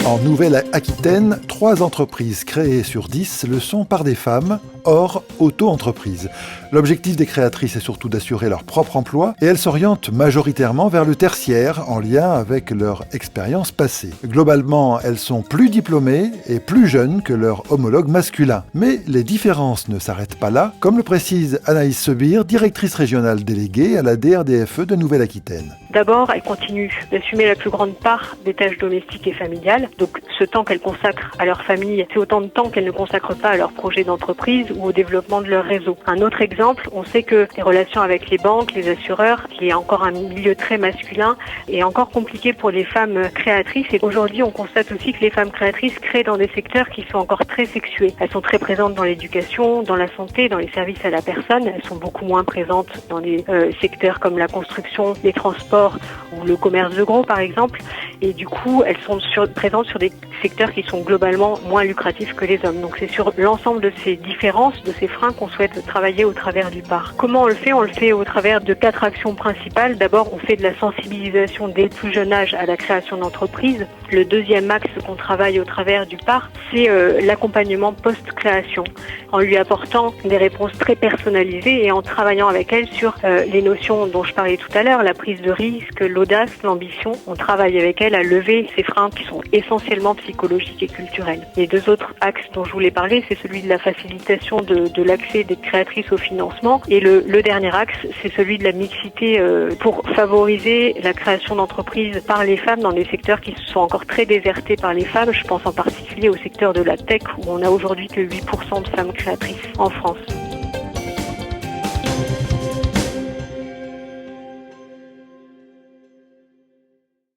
En Nouvelle-Aquitaine, 3 entreprises créées sur 10 le sont par des femmes, hors auto-entreprise. L'objectif des créatrices est surtout d'assurer leur propre emploi et elles s'orientent majoritairement vers le tertiaire en lien avec leur expérience passée. Globalement, elles sont plus diplômées et plus jeunes que leurs homologues masculins. Mais les différences ne s'arrêtent pas là, comme le précise Anaïs Sebir, directrice régionale déléguée à la DRDFE de Nouvelle-Aquitaine. D'abord, elles continuent d'assumer la plus grande part des tâches domestiques et familiales. Donc, ce temps qu'elles consacrent à leur famille, c'est autant de temps qu'elles ne consacrent pas à leur projet d'entreprise ou au développement de leur réseau. Un autre exemple, on sait que les relations avec les banques, les assureurs, qui est encore un milieu très masculin, est encore compliqué pour les femmes créatrices. Et aujourd'hui, on constate aussi que les femmes créatrices créent dans des secteurs qui sont encore très sexués. Elles sont très présentes dans l'éducation, dans la santé, dans les services à la personne. Elles sont beaucoup moins présentes dans les secteurs comme la construction, les transports ou le commerce de gros, par exemple. Et du coup, elles sont présentes sur des secteurs qui sont globalement moins lucratifs que les hommes. Donc c'est sur l'ensemble de ces différences, de ces freins qu'on souhaite travailler au travers du PAR. Comment on le fait ? On le fait au travers de 4 actions principales. D'abord, on fait de la sensibilisation dès le plus jeune âge à la création d'entreprises. Le deuxième axe qu'on travaille au travers du PAR, c'est l'accompagnement post-création, en lui apportant des réponses très personnalisées et en travaillant avec elle sur les notions dont je parlais tout à l'heure, la prise de risque, l'audace, l'ambition. On travaille avec elle à lever ces freins qui sont essentiellement psychologiques et culturels. Les 2 autres axes dont je voulais parler, c'est celui de la facilitation de l'accès des créatrices au financement et le dernier axe, c'est celui de la mixité pour favoriser la création d'entreprises par les femmes dans des secteurs qui sont encore très désertés par les femmes. Je pense en particulier au secteur de la tech où on n'a aujourd'hui que 8% de femmes créatrices en France.